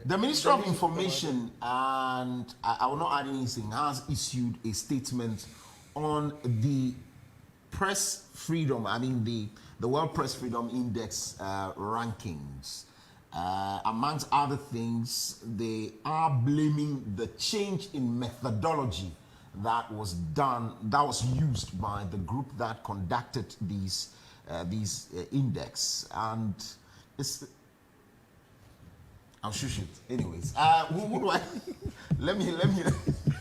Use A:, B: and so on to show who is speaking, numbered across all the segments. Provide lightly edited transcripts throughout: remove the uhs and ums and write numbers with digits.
A: The Ministry of Information, and I will not add anything, has issued a statement on the press freedom, the World Press Freedom Index rankings. Amongst other things, they are blaming the change in methodology that was used by the group that conducted these index, and it's. I'll shush it. Anyways, who do I? let me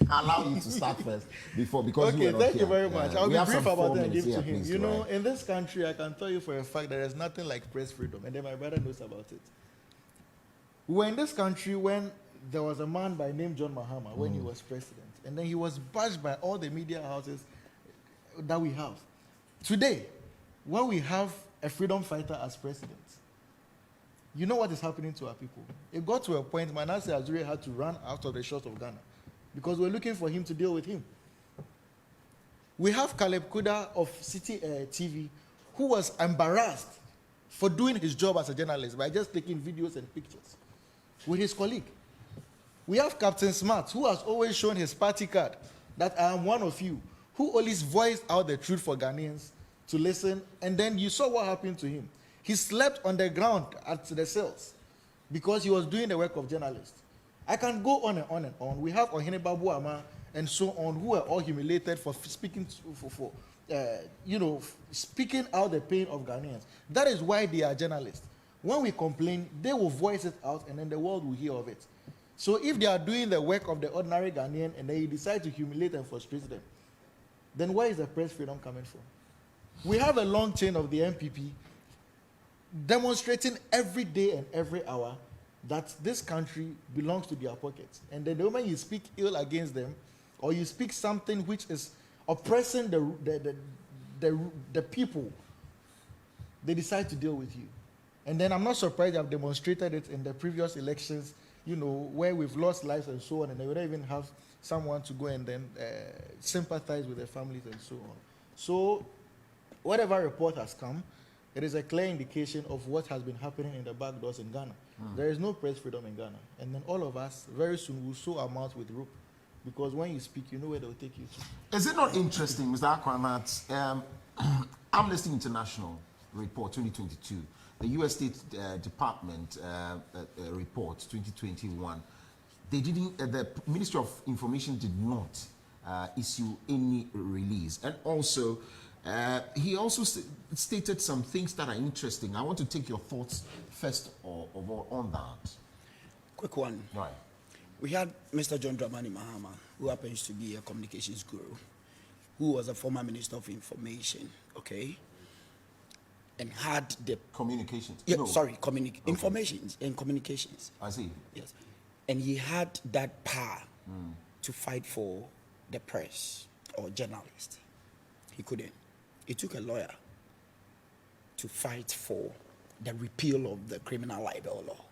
A: allow you to start first because
B: okay. Thank you very much. I'll be brief about that and give to him.
A: Please,
B: you know, in this country, I can tell you for a fact that there's nothing like press freedom, and then my brother knows about it. We were in this country when there was a man by name John Mahama when he was president, and then he was bashed by all the media houses that we have. Today, when we have a freedom fighter as president, you know what is happening to our people? It got to a point Manasseh Azure had to run out of the shores of Ghana because we're looking for him to deal with him. We have Caleb Kuda of City TV who was embarrassed for doing his job as a journalist by just taking videos and pictures with his colleague. We have Captain Smart who has always shown his party card that I am one of you, who always voiced out the truth for Ghanaians to listen, and then you saw what happened to him. He slept on the ground at the cells because he was doing the work of journalists. I can go on and on and on. We have Ohene Babu Ama and so on who were all humiliated for speaking speaking out the pain of Ghanaians. That is why they are journalists. When we complain, they will voice it out and then the world will hear of it. So if they are doing the work of the ordinary Ghanaian and they decide to humiliate and frustrate them, then where is the press freedom coming from? We have a long chain of the MPP demonstrating every day and every hour that this country belongs to their pockets. And then the moment you speak ill against them, or you speak something which is oppressing the people, they decide to deal with you. And then I'm not surprised I've demonstrated it in the previous elections, where we've lost lives and so on, and they would not even have someone to go and then sympathize with their families and so on. So whatever report has come, it is a clear indication of what has been happening in the back doors in Ghana. There is no press freedom in Ghana. And then all of us, very soon, will sew our mouths with rope. Because when you speak, you know where they'll take you to.
A: Is it not interesting, Mr. Akwan, that Amnesty International report 2022, the U.S. State Department report 2021, they didn't. The Ministry of Information did not issue any release, and also he also stated some things that are interesting. I want to take your thoughts first of all on that.
C: Quick one.
A: Right.
C: We had Mr. John Dramani Mahama, who happens to be a communications guru, who was a former Minister of Information, okay, and had the
A: communications.
C: Yeah, no. Sorry, informations and communications.
A: I see.
C: Yes, and he had that power to fight for the press or journalists. He couldn't. It took a lawyer to fight for the repeal of the criminal libel law.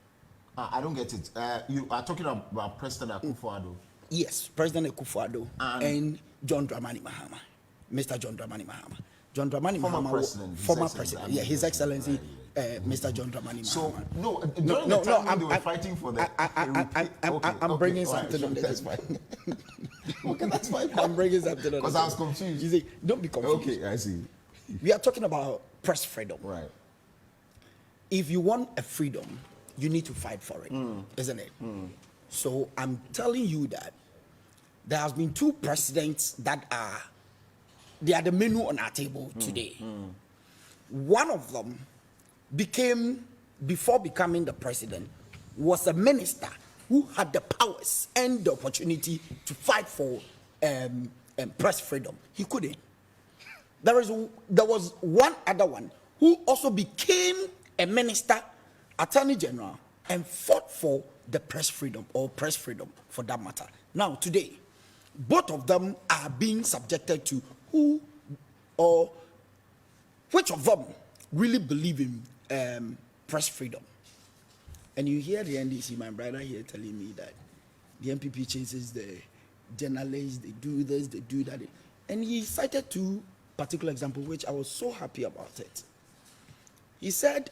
A: I don't get it. You are talking about President Akufo-Addo.
C: Yes, President Akufo-Addo and John Dramani Mahama, Mr. John Dramani Mahama. John Dramani Mahama, former president. Yeah, His Excellency, Mr. John Dramani Mahama.
A: So they were fighting for the.
C: I'm bringing something on this. That's fine.
A: Okay, that's fine.
C: I'm bringing something on.
A: Because I was confused.
C: You see, don't be confused.
A: Okay, I see.
C: We are talking about press freedom.
A: Right.
C: If you want a freedom, you need to fight for it, isn't it? So I'm telling you that there has been two presidents that are the menu on our table today. One of them before becoming the president, was a minister who had the powers and the opportunity to fight for press freedom. He couldn't. There was one other one who also became a minister, attorney general, and fought for the press freedom, or press freedom for that matter. Now, today, both of them are being subjected to who or which of them really believe in press freedom. And you hear the NDC, my brother here, telling me that the MPP chases the journalists, they do this, they do that. And he cited two particular examples, which I was so happy about it. He said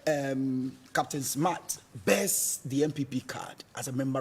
C: Captain Smart bears the MPP card as a member